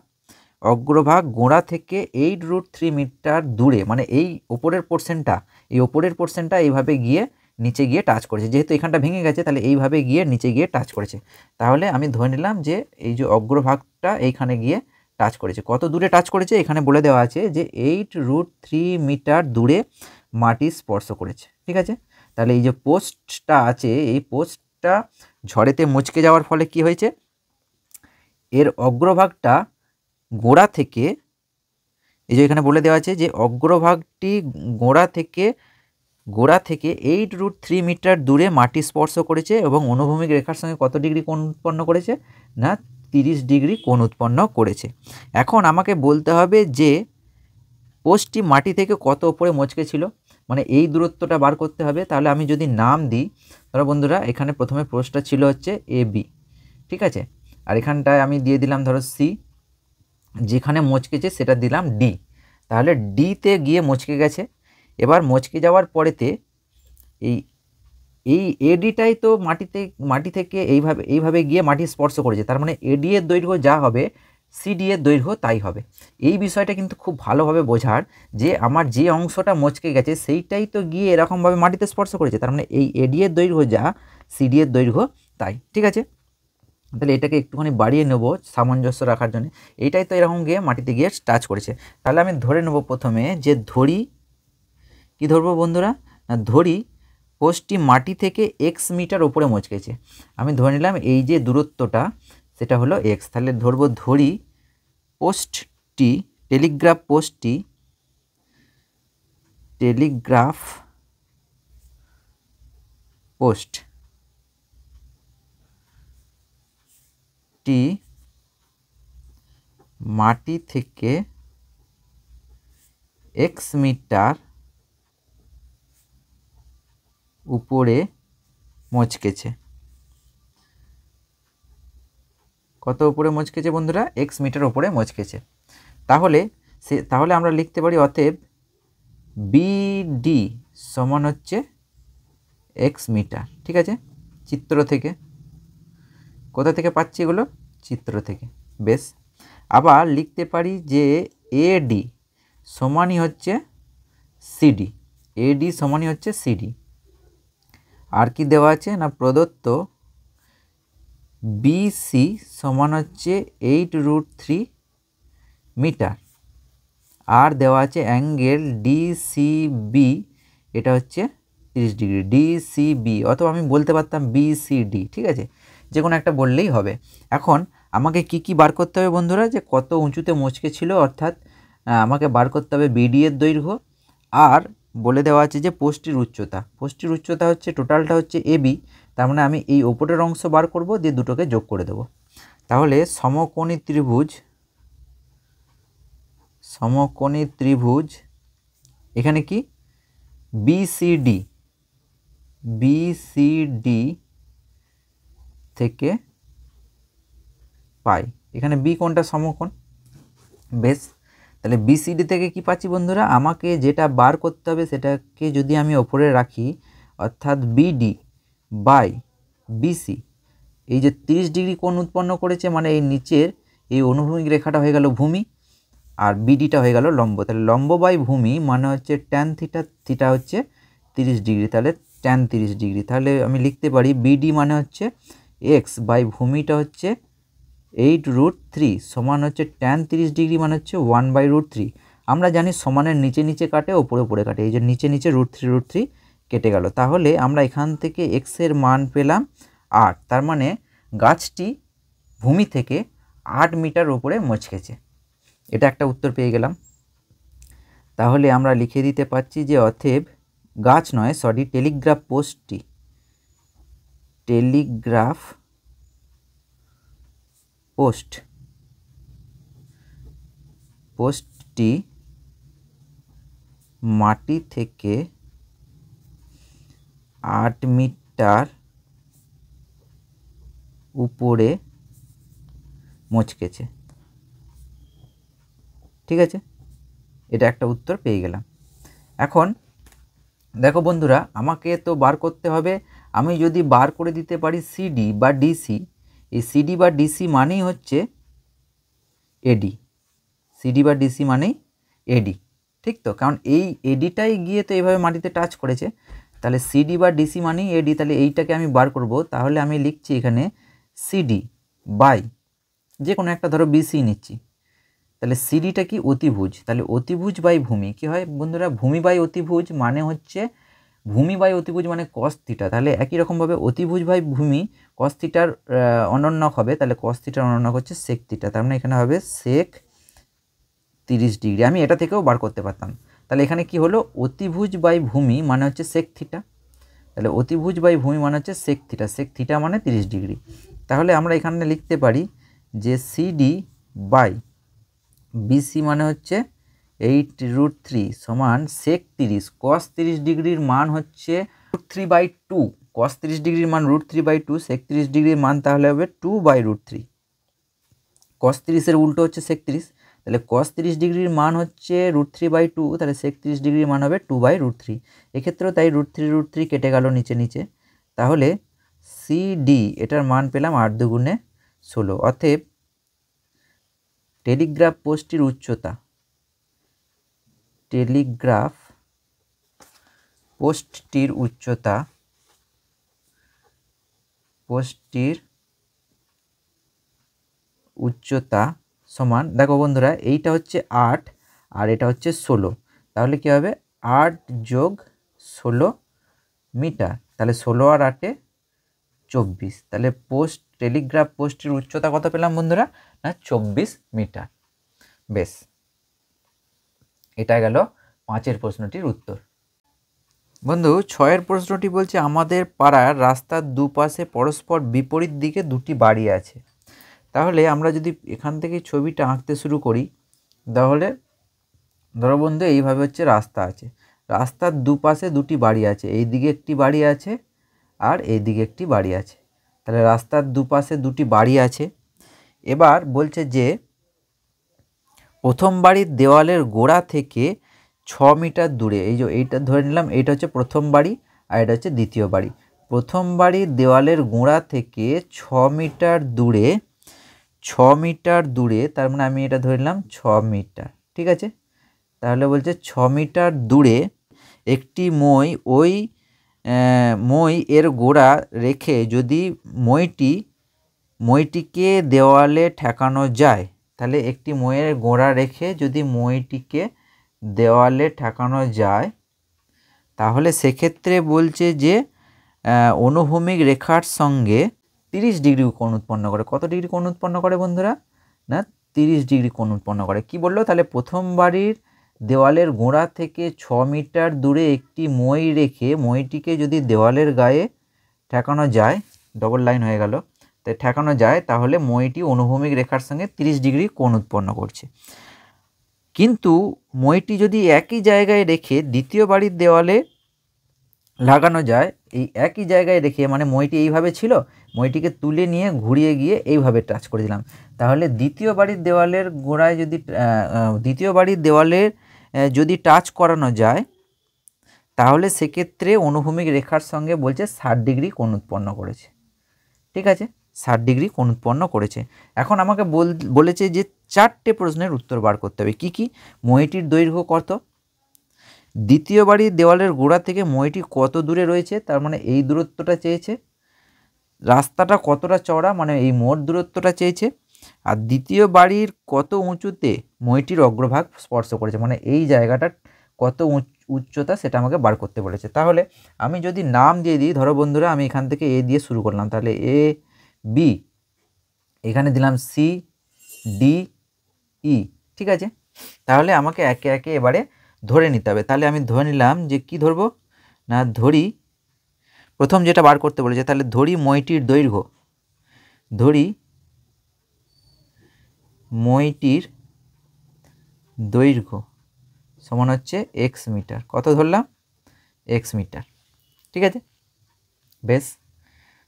[SPEAKER 1] অগ্রভাগ গোড়া থেকে 8√3 মিটার দূরে, মানে এই ওপরের পোর্শনটা এইভাবে গিয়ে নিচে গিয়ে টাচ করেছে। যেহেতু এখানটা ভেঙে গেছে তাহলে এইভাবে গিয়ে নিচে গিয়ে টাচ করেছে। তাহলে আমি ধরে নিলাম যে এই যে অগ্রভাগটা এইখানে গিয়ে টাচ করেছে। কত দূরে টাচ করেছে এখানে বলে দেওয়া আছে যে 8√3 মিটার দূরে মাটি স্পর্শ করেছে। ঠিক আছে, তাহলে এই যে পোস্টটা আছে এই পোস্টটা ঝড়েতে মচকে যাওয়ার ফলে কি হয়েছে? এর অগ্রভাগটা গোড়া থেকে, এই যে এখানে বলে দেওয়া আছে যে অগ্রভাগটি গোড়া থেকে গোড়া থেকে 8√3 মিটার দূরে মাটি স্পর্শ করেছে এবং অনুভূমিক রেখার সঙ্গে কত ডিগ্রি কোণ উৎপন্ন করেছে না 30 ডিগ্রি কোণ উৎপন্ন করেছে। এখন আমাকে বলতে হবে যে পোস্টটি মাটি থেকে কত উপরে মচকে ছিল, মানে এই দূরত্বটা বার করতে হবে। তাহলে আমি যদি নাম দিই, ধরো বন্ধুরা এখানে প্রথমে পোস্টটা ছিল হচ্ছে AB, ঠিক আছে, আর এখানটায় আমি দিয়ে দিলাম ধরো C, যেখানে মচকেছে সেটা দিলাম D, তাহলে ডিতে গিয়ে মচকে গেছে। এবার মচকে যাওয়ার পরেতে এই এডিটাই তো মাটি থেকে এইভাবে গিয়ে মাটি স্পর্শ করেছে, তার মানে এডি এর দৈর্ঘ্য যা হবে সিডি এর দৈর্ঘ্য তাই হবে। এই বিষয়টা কিন্তু খুব ভালোভাবে বোঝার যে আমার যে অংশটা মচকে গেছে সেইটাই তো গিয়ে এরকমভাবে মাটিতে স্পর্শ করেছে, তার মানে এই এডি এর দৈর্ঘ্য যা সিডি এর দৈর্ঘ্য তাই, ঠিক আছে। তাহলে এটাকে একটুখানি বাড়িয়ে নেব সামঞ্জস্য রাখার জন্য, এইটাই তো এরকম গিয়ে মাটিতে গিয়ে টাচ করেছে। তাহলে আমি ধরে নেব প্রথমে যে ধরি, কি ধরবো বন্ধুরা, না ধরি পোস্টটি মাটি থেকে এক্স মিটার ওপরে মচকেছে। আমি ধরে নিলাম এই যে দূরত্বটা সেটা হলো এক্স। তাহলে ধরবো ধরি পোস্টটি টেলিগ্রাফ পোস্টটি মাটি থেকে এক্স মিটার উপরে মচকেছে। কত উপরে মচকেছে বন্ধুরা? এক্স মিটার উপরে মচকেছে। তাহলে আমরা লিখতে পারি অতএব বিডি সমান হচ্ছে এক্স মিটার, ঠিক আছে। চিত্র থেকে, কোথা থেকে পাচ্ছি এগুলো? চিত্র থেকে, বেশ। আবার লিখতে পারি যে এডি সমানই হচ্ছে সিডি, আর কি দেওয়া আছে না প্রদত্ত বিসি সমান হচ্ছে 8√3 মিটার, আর দেওয়া আছে অ্যাঙ্গেল ডিসিবি, এটা হচ্ছে 30 ডিগ্রি, ডিসিবি, অথবা আমি বলতে পারতাম বিসিডি, ঠিক আছে, যে কোনো একটা বললেই হবে। এখন আমাকে কি বার করতে হবে বন্ধুরা, যে কত উঁচুতে মচকে ছিল, অর্থাৎ আমাকে বার করতে হবে বিডি এর দৈর্ঘ্য, আর বলে দেওয়া আছে যে পোস্টটির উচ্চতা হচ্ছে টোটালটা হচ্ছে এবি, তার মানে আমি এই ওপরের অংশ বার করব, দিয়ে দুটোকে যোগ করে দেব। তাহলে সমকোণী ত্রিভুজ এখানে কি বিসিডি থেকে পাই, এখানে বি কোণটা সমকোণ, বেশ। তাহলে বিসিডি থেকে কি পাচ্ছি বন্ধুরা, আমাকে যেটা বার করতে হবে সেটাকে যদি আমি ওপরে রাখি, অর্থাৎ বিডি বাই বিসি, এই যে 30 ডিগ্রি কোণ উৎপন্ন করেছে, মানে এই নিচের এই অনুভূমিক রেখাটা হয়ে গেল ভূমি, আর বিডিটা হয়ে গেল লম্ব। তাহলে লম্ব বাই ভূমি মানে হচ্ছে ট্যান থিটা হচ্ছে 30 ডিগ্রি, তাহলে ট্যান 30 ডিগ্রি। তাহলে আমি লিখতে পারি বিডি মানে হচ্ছে এক্স বাই ভূমিটা হচ্ছে 8√3 সমান হচ্ছে ট্যান 30 ডিগ্রি মানে হচ্ছে 1/√3। আমরা জানি সমানের নিচে কাটে, ওপরে কাটে, এই যে নিচে √3 কেটে গেল। তাহলে আমরা এখান থেকে এক্স এর মান পেলাম 8, তার মানে গাছটি ভূমি থেকে 8 মিটার উপরে মচকেছে। এটা একটা উত্তর পেয়ে গেলাম। তাহলে আমরা লিখে দিতে পারছি যে অতএব টেলিগ্রাফ পোস্টটি মাটি থেকে 8 মিটার উপরে মচকেছে, ঠিক আছে, এটা একটা উত্তর পেয়ে গেলাম। এখন দেখো বন্ধুরা, আমাকে তো বার করতে হবে, আমি যদি বার করে দিতে পারি সিডি বা ডিসি, এই সিডি বা ডিসি মানেই হচ্ছে এডি, ঠিক তো, কারণ এই এডিটাই গিয়ে তো এইভাবে মাটিতে টাচ করেছে, তাহলে সিডি বা ডিসি মানেই এডি। তাহলে এইটাকে আমি বার করব, তাহলে আমি লিখছি এখানে সিডি বাই যে কোনো একটা ধরো বিসি নিচ্ছি, তাহলে সিডিটা কি অতিভুজ, তাহলে অতিভুজ বাই ভূমি কি হয় বন্ধুরা, ভূমি বাই অতিভুজ মানে হচ্ছে ভূমি বাই অতিভুজ মানে কস থিটা। তাহলে একই রকমভাবে অতিভুজ বাই ভূমি কস থিটার অনন্যক হবে, তাহলে কস থিটার অনন্যক হচ্ছে সেক থিটা, তার মানে এখানে হবে সেক 30 ডিগ্রি। আমি এটা থেকেও বার করতে পারতাম, তাহলে এখানে কি হলো, অতিভুজ বাই ভূমি মানে হচ্ছে সেক থিটা। তাহলে অতিভুজ বাই ভূমি মানে হচ্ছে সেক থিটা, সেক থিটা মানে 30 ডিগ্রি। তাহলে আমরা এখানে লিখতে পারি যে সিডি বাই বিসি মানে হচ্ছে 8√3 সমান সেক 30, কস 30 ডিগ্রির মান হচ্ছে √3/2, কস 30 ডিগ্রির মান √3/2, সেক 30 ডিগ্রির মান তাহলে হবে 2/√3। কস 30-এর উল্টো হচ্ছে সেক 30, তাহলে কস 30 ডিগ্রির মান হচ্ছে √3/2, তাহলে সেক 30 ডিগ্রির মান হবে 2/√3। এক্ষেত্রেও তাই √3 কেটে গেল নিচে নিচে। তাহলে সিডি এটার মান পেলাম 8 দুগুণে 16। অতএব টেলিগ্রাফ পোস্টটির উচ্চতা, টেলিগ্রাফ পোস্টটির উচ্চতা, সমান, দেখো বন্ধুরা এইটা হচ্ছে 8 আর এটা হচ্ছে 16, তাহলে কি হবে 8 যোগ 16 মিটার, তাহলে 16 আর 8-এ 24, তাহলে টেলিগ্রাফ পোস্টটির উচ্চতা কত পেলাম বন্ধুরা, না 24 মিটার। বেশ, এটা গেল 5-এর প্রশ্নটির উত্তর। বন্ধু 6-এর প্রশ্নটি বলছে আমাদের পাড়ার রাস্তার দুপাশে পরস্পর বিপরীত দিকে দুটি বাড়ি আছে। তাহলে আমরা যদি এখান থেকে ছবিটা আঁকতে শুরু করি, তাহলে ধরো বন্ধু এইভাবে হচ্ছে রাস্তা আছে, রাস্তার দুপাশে দুটি বাড়ি আছে, এই দিকে একটি বাড়ি আছে আর এই দিকে একটি বাড়ি আছে। তাহলে রাস্তার দুপাশে দুটি বাড়ি আছে। এবার বলছে যে প্রথম বাড়ির দেওয়ালের গোড়া থেকে 6 মিটার দূরে, এই যে এইটা ধরে নিলাম, এইটা হচ্ছে প্রথম বাড়ি আর এটা হচ্ছে দ্বিতীয় বাড়ি। প্রথম বাড়ির দেওয়ালের গোড়া থেকে 6 মিটার দূরে, 6 মিটার দূরে, তার মানে আমি এটা ধরে নিলাম 6 মিটার, ঠিক আছে। তাহলে বলছে 6 মিটার দূরে একটি মই, ওই মই এর গোড়া রেখে যদি মইটিকে দেওয়ালে ঠেকানো যায়, তাহলে একটি মইয়ের গোড়া রেখে যদি মইটিকে দেওয়ালে ঠেকানো যায়, তাহলে সেক্ষেত্রে বলছে যে অনুভূমিক রেখার সঙ্গে 30 ডিগ্রি কোণ উৎপন্ন করে। কত ডিগ্রি কোণ উৎপন্ন করে বন্ধুরা, না 30 ডিগ্রি কোণ উৎপন্ন করে। কি বললো, তাহলে প্রথম বাড়ির দেওয়ালের গোড়া থেকে 6 মিটার দূরে একটি মই রেখে মইটিকে যদি দেওয়ালের গায়ে ঠেকানো যায়, ডবল লাইন হয়ে গেল, তাই ঠেকানো যায়, তাহলে মইটি অনুভূমিক রেখার সঙ্গে 30 ডিগ্রি কোণ উৎপন্ন করছে। কিন্তু মইটি যদি একই জায়গায় রেখে দ্বিতীয় বাড়ির দেওয়ালে লাগানো যায়, এই একই জায়গায় রেখে, মানে মইটি এইভাবে ছিল, মইটিকে তুলে নিয়ে ঘুরিয়ে গিয়ে এইভাবে টাচ করে দিলাম, তাহলে দ্বিতীয় বাড়ির দেওয়ালের গোড়ায় যদি দ্বিতীয় বাড়ির দেওয়ালের যদি টাচ করানো যায়, তাহলে সেক্ষেত্রে অনুভূমিক রেখার সঙ্গে বলছে 60 ডিগ্রি কোণ উৎপন্ন করেছে, ঠিক আছে, 60 ডিগ্রি কোণ উৎপন্ন করেছে। এখন আমাকে বলেছে যে 4টে প্রশ্নের উত্তর বার করতে হবে। কি কি, মইটির দৈর্ঘ্য কত, দ্বিতীয় বাড়ির দেওয়ালের গোড়া থেকে মইটি কত দূরে রয়েছে, তার মানে এই দূরত্বটা চেয়েছে, রাস্তাটা কতটা চওড়া, মানে এই মোট দূরত্বটা চেয়েছে, আর দ্বিতীয় বাড়ির কত উঁচুতে মইটির অগ্রভাগ স্পর্শ করেছে, মানে এই জায়গাটা কত উচ্চতা সেটা আমাকে বার করতে বলেছে। তাহলে আমি যদি নাম দিয়ে দিই, ধরো বন্ধুরা আমি এখান থেকে এ দিয়ে শুরু করলাম, তাহলে এ বি, এখানে দিলাম সি ডি ই, ঠিক আছে। তাহলে আমাকে একে একে এবারে ধরে নিতে হবে। তাহলে আমি ধরে নিলাম যে কি ধরবো, না ধরি, প্রথম যেটা বার করতে বলেছে, তাহলে ধরি মইটির দৈর্ঘ্য, ধরি মইটির দৈর্ঘ্য সমান হচ্ছে এক্স মিটার। কত ধরলাম, এক্স মিটার, ঠিক আছে। বেশ,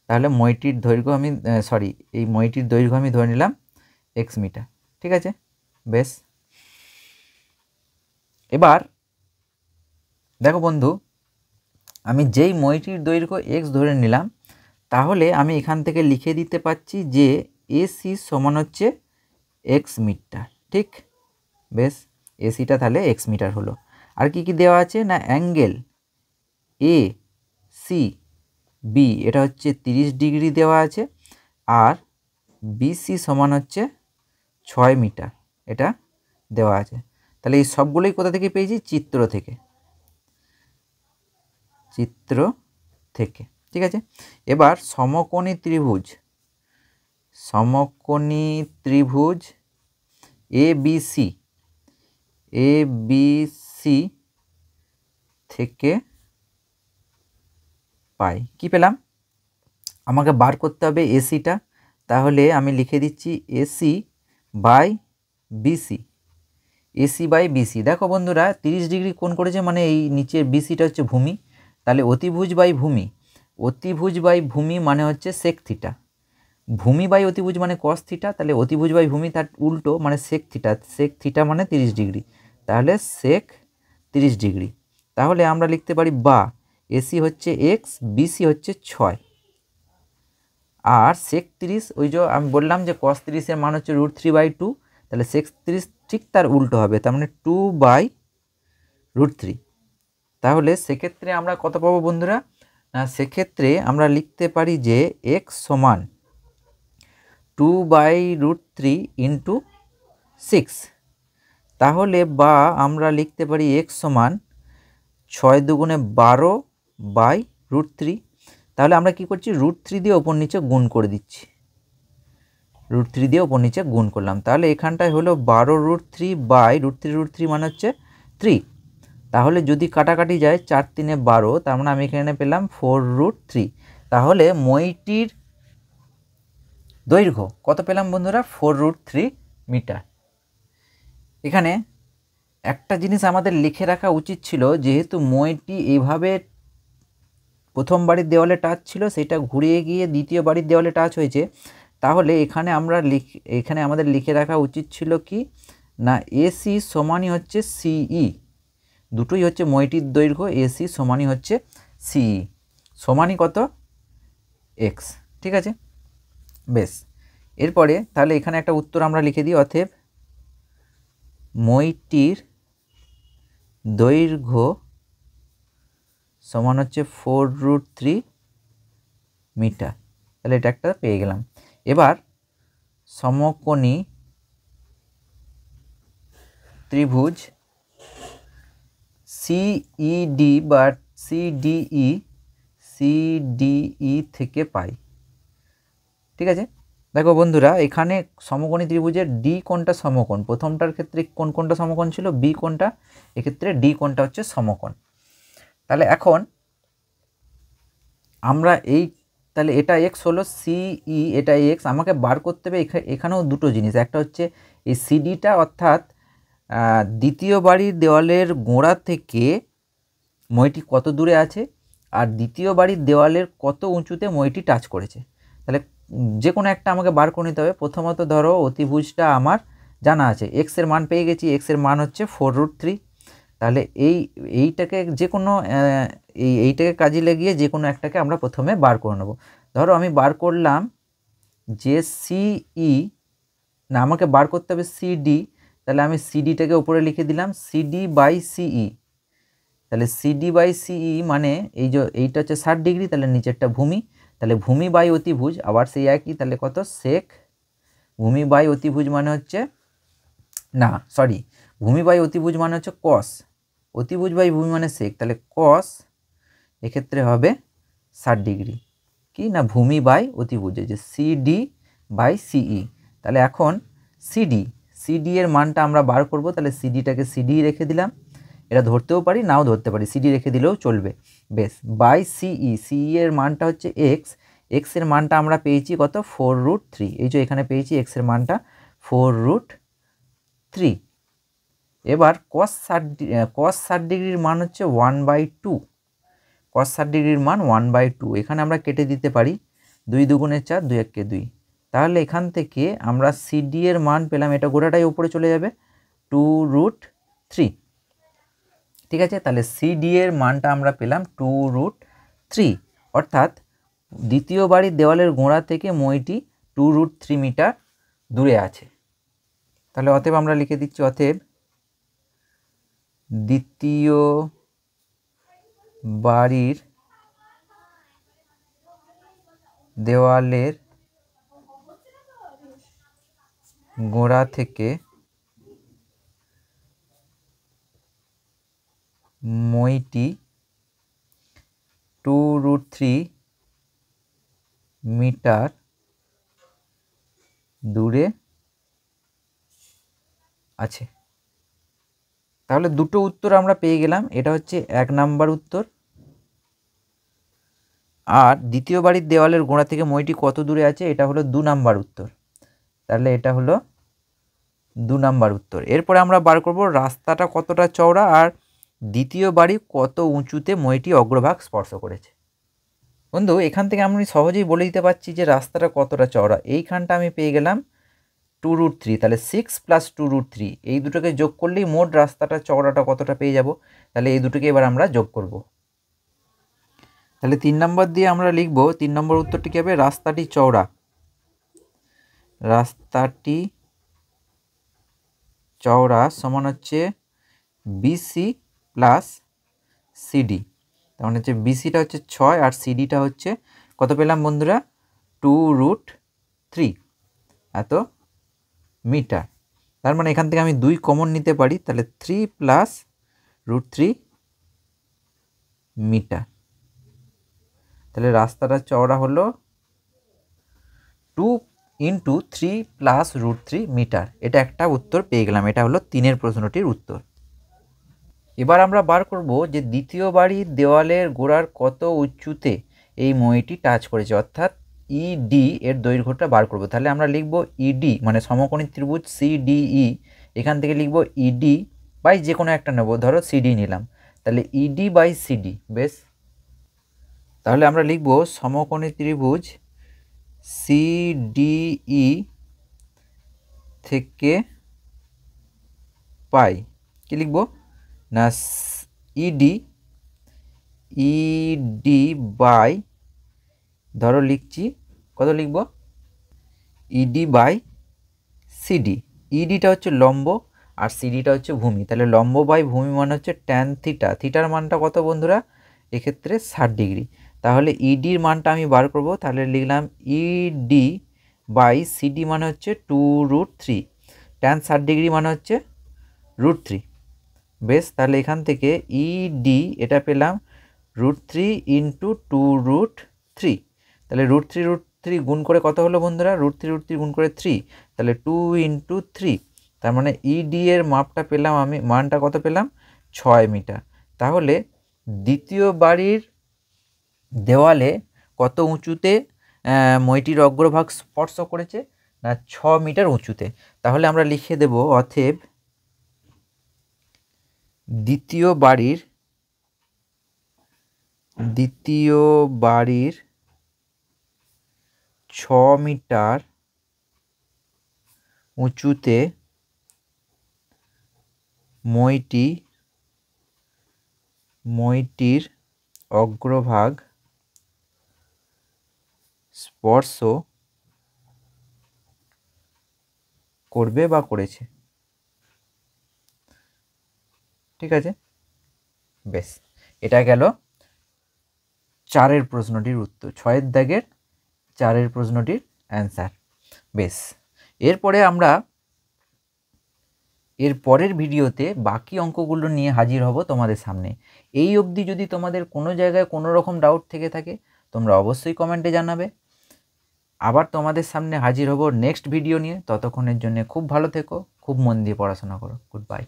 [SPEAKER 1] তাহলে মইটির দৈর্ঘ্য আমি এই মইটির দৈর্ঘ্য আমি ধরে নিলাম এক্স মিটার, ঠিক আছে। বেশ, এবার দেখো বন্ধু, আমি যেই মইটির দৈর্ঘ্য এক্স ধরে নিলাম, তাহলে আমি এখান থেকে লিখে দিতে পারছি যে এসি সমান হচ্ছে এক্স মিটার, ঠিক। বেশ, এসিটা তাহলে এক্স মিটার হলো। আর কি কি দেওয়া আছে, না অ্যাঙ্গেল এ সি বি এটা হচ্ছে 30 ডিগ্রি দেওয়া আছে, আর বিসি সমান হচ্ছে 6 মিটার এটা দেওয়া আছে। তাহলে এই সবগুলোই কোথা থেকে পেয়েছি, চিত্র থেকে, ঠিক আছে। এবার সমকোণী ত্রিভুজ এ বি সি থেকে পাই। কি পেলাম? আমাকে বার করতে হবে এসিটা, তাহলে আমি লিখে দিচ্ছি AC by BC. AC by BC, দেখো বন্ধুরা 30 ডিগ্রি কোণ করেছে, মানে এই নিচের বিসিটা হচ্ছে ভূমি, তাহলে অতিভুজ বাই ভূমি। অতিভুজ বাই ভূমি মানে হচ্ছে সেক থিটা, ভূমি বাই অতিভুজ মানে কস থিটা, তাহলে অতিভুজ বাই ভূমি তার উল্টো মানে সেক থিটা, সেক থিটা মানে 30 ডিগ্রি, তাহলে সেক 30 ডিগ্রি। তাহলে আমরা লিখতে পারি বা এসি হচ্ছে এক্স, বিসি হচ্ছে 6, আর সেক 30 ওই যে আমি বললাম যে কস 30-এর মান হচ্ছে √3/2, তাহলে সেক 30 ঠিক তার উল্টো হবে, তার মানে 2/√3। তাহলে সেক্ষেত্রে আমরা কত পাবো বন্ধুরা? না সেক্ষেত্রে আমরা লিখতে পারি যে এক্স সমান 2/√3 ইন্টু 6, তাহলে বা আমরা লিখতে পারি এক্স সমান 6 দুগুণে 12/√3। তাহলে আমরা কি করছি, √3 দিয়ে ওপর নিচে গুণ করে দিচ্ছি, √3 দিয়ে ওপর নিচে গুণ করলাম, তাহলে এখানটায় হলো 12√3/√3 মানে হচ্ছে 3। তাহলে যদি কাটাকাটি যায় 4 3 12, তার মানে আমি এখানে পেলাম 4√3। তাহলে মইটির দৈর্ঘ্য কত পেলাম বন্ধুরা? 4√3 মিটার। এখানে একটা জিনিস আমাদের লিখে রাখা উচিত ছিল, যেহেতু মইটি এইভাবে প্রথম বাড়ির দেওয়ালে টাচ ছিল, সেটা ঘুরিয়ে গিয়ে দ্বিতীয় বাড়ির দেওয়ালে টাচ হয়েছে, তাহলে এখানে এখানে আমাদের লিখে রাখা উচিত ছিল কি না এসি সমানই হচ্ছে সিই, দুটোই হচ্ছে মইটির দৈর্ঘ্য, এসি সমানই হচ্ছে সিই, সমানই কত? এক্স। ঠিক আছে, বেশ। এরপরে তাহলে এখানে একটা উত্তর আমরা লিখে দিই, অতএব মইটির দৈর্ঘ্য সমান হচ্ছে 4√3 মিটার। তাহলে এটা একটা পেয়ে গেলাম। এবার সমকোণী ত্রিভুজ সিইডি বা সিডিই থেকে পাই। ঠিক আছে, দেখো বন্ধুরা এখানে সমকোণী ত্রিভুজের ডি কোণটা সমকোণ, প্রথমটার ক্ষেত্রে কোন কোণটা সমকোণ ছিল? বি কোণটা, এক্ষেত্রে ডি কোণটা হচ্ছে সমকোণ। তাহলে এখন আমরা তাহলে এটা এক্স হলো সিই, এটা এক্স, আমাকে বার করতে হবে এখানেও দুটো জিনিস, একটা হচ্ছে এই সিডিটা অর্থাৎ দ্বিতীয় বাড়ির দেওয়ালের গোড়া থেকে মইটি কত দূরে আছে, আর দ্বিতীয় বাড়ির দেওয়ালের কত উঁচুতে মইটি টাচ করেছে। তাহলে যে কোনো একটা আমাকে বার করে নিতে হবে। প্রথমত ধরো অতিভুজটা আমার জানা আছে, এক্সের মান পেয়ে গেছি, এক্সের মান হচ্ছে 4√3। তাহলে এইটাকে যে কোনো এইটাকে কাজে লাগিয়ে যে কোনো একটাকে আমরা প্রথমে বার করে নেব। ধরো আমি বার করলাম যে সিই, না আমাকে বার করতে হবে সিডি, তাহলে আমি সিডিটাকে উপরে লিখে দিলাম সিডি বাই সিই। তাহলে সিডি বাই সিই মানে এইটা হচ্ছে 60 ডিগ্রি, তাহলে নিচেরটা ভূমি, তাহলে ভূমি বাই অতিভুজ আবার সেই একই, তাহলে কত? সেক। ভূমি বাই অতিভুজ মানে হচ্ছে ভূমি বাই অতিভুজ মানে হচ্ছে কস, অতিভুজ বাই ভূমি মানে সেক, তাহলে কস এক্ষেত্রে হবে 60 ডিগ্রি। কি না ভূমি বাই অতিভুজ, যে সিডি বাই সিই। তাহলে এখন সিডি এর মানটা আমরা বার করব, তাহলে সিডিটাকে সিডি রেখে দিলাম, এটা ধরতেও পারি নাও ধরতে পারি, সিডি রেখে দিলেও চলবে, বেশ। বাই সিই এর মানটা হচ্ছে এক্স, এক্সের মানটা আমরা পেয়েছি কত? 4√3। এই যে এখানে পেয়েছি এক্সের মানটা 4√3। এবার কস 60 ডিগ্রির মান হচ্ছে 1/2, কস 60 ডিগ্রির মান 1/2। এখানে আমরা কেটে দিতে পারি, 2 দুগুণে 4, 2 একে 2। তাহলে এখান থেকে আমরা সিডি এর মান পেলাম, এটা গোটাটাই উপরে চলে যাবে, 2√3। ঠিক আছে, তাহলে সিডি এর মানটা আমরা পেলাম 2√3, অর্থাৎ দ্বিতীয় বাড়ির দেওয়ালের গোড়া থেকে মইটি 2√3 মিটার দূরে আছে। তাহলে অতএব আমরা লিখে দিচ্ছি, অতএব দ্বিতীয় বাড়ির দেওয়ালের গোড়া থেকে মইটি 2√3 মিটার দূরে আছে। তাহলে দুটো উত্তর আমরা পেয়ে গেলাম। এটা হচ্ছে 1 নাম্বার উত্তর। আর দ্বিতীয় বাড়ির দেওয়ালের গোড়া থেকে মইটি কত দূরে আছে, এটা হলো 2 নাম্বার উত্তর। তাহলে এটা হলো 2 নাম্বার উত্তর। এরপরে আমরা বার করব রাস্তাটা কতটা চওড়া আর দ্বিতীয় বাড়ি কত উঁচুতে মইটি অগ্রভাগ স্পর্শ করেছে। বন্ধু এখান থেকে আমি সহজেই বলে দিতে পারছি যে রাস্তাটা কতটা চওড়া। এইখানটা আমি পেয়ে গেলাম 2√3, তাহলে 6 + 2√3 এই দুটোকে যোগ করলেই মোট রাস্তাটা চওড়াটা কতটা পেয়ে যাব। তাহলে এই দুটোকে এবার আমরা যোগ করব। তাহলে 3 নম্বর দিয়ে আমরা লিখব, 3 নম্বর উত্তরটি কী হবে, রাস্তাটি চওড়া, রাস্তাটি চওড়া সমান হচ্ছে বিসি প্লাস সিডি। তার মানে হচ্ছে বিসিটা হচ্ছে 6 আর সিডিটা হচ্ছে কত পেলাম বন্ধুরা, 2√3 এত মিটার। তার মানে এখান থেকে আমি 2 কমন নিতে পারি, তাহলে 3 + √3 মিটার। তাহলে রাস্তাটা চওড়া হলো 2 × 3 + √3 মিটার। এটা একটা উত্তর পেয়ে গেলাম। এটা হলো 3 প্রশ্নটির উত্তর। এবার আমরা বার করব যে দ্বিতীয় বাড়ির দেওয়ালের গোড়ার কত উঁচুতে এই মইটি টাচ করেছে, অর্থাৎ ইডি এর দৈর্ঘ্যটা বার করব। তাহলে আমরা লিখব ইডি মানে সমকোণী ত্রিভুজ সিডিই, এখান থেকে লিখব ইডি বাই যে কোনো একটা নেব, ধরো সিডি নিলাম, তাহলে ইডি বাই সিডি। বেশ, তাহলে আমরা লিখব সমকোণী ত্রিভুজ সিডিই থেকে পাই, কি লিখব না ইডি বাই, ধরো লিখছি কত লিখব, ইডি বাই সিডি। ইডিটা হচ্ছে লম্ব আর সিডিটা হচ্ছে ভূমি, তাহলে লম্ব বাই ভূমি মানে হচ্ছে ট্যান থিটা। থিটার মানটা কত বন্ধুরা, এক্ষেত্রে 60 ডিগ্রি। তাহলে ইডির মানটা আমি বার করব, তাহলে লিখলাম ইডি বাই সিডি মানে হচ্ছে 2√3, ট্যান 60 ডিগ্রি মানে হচ্ছে √3। বেশ, তাহলে এখান থেকে ইডি এটা পেলাম √3 × 2√3, তাহলে √3 গুণ করে কত হলো বন্ধুরা, √3 গুণ করে 3, তাহলে 2 × 3, তার মানে ইডি এর মাপটা পেলাম আমি, মানটা কত পেলাম, 6 মিটার। তাহলে দ্বিতীয় বাড়ির দেওয়ালে কত উঁচুতে মইটির অগ্রভাগ স্পর্শ করেছে, না 6 মিটার উঁচুতে। তাহলে আমরা লিখে দেব অতএব দ্বিতীয় বাড়ির 6 মিটার উঁচুতে মইটির অগ্রভাগ স্পর্শ করবে বা করেছে। ঠিক আছে, বেশ, এটা গেল 4 প্রশ্নটির উত্তর, 6 দাগের 4 প্রশ্নটির অ্যান্সার। বেশ, এরপরে আমরা এর পরের ভিডিওতে বাকি অঙ্কগুলো নিয়ে হাজির হব তোমাদের সামনে। এই অবধি যদি তোমাদের কোনো জায়গায় কোনো রকম ডাউট থেকে থাকে তোমরা অবশ্যই কমেন্টে জানাবে। আবার তোমাদের সামনে হাজির হব নেক্সট ভিডিও নিয়ে। ততক্ষণের জন্য খুব ভালো থেকো, খুব মন দিয়ে পড়াশোনা করো। Good bye.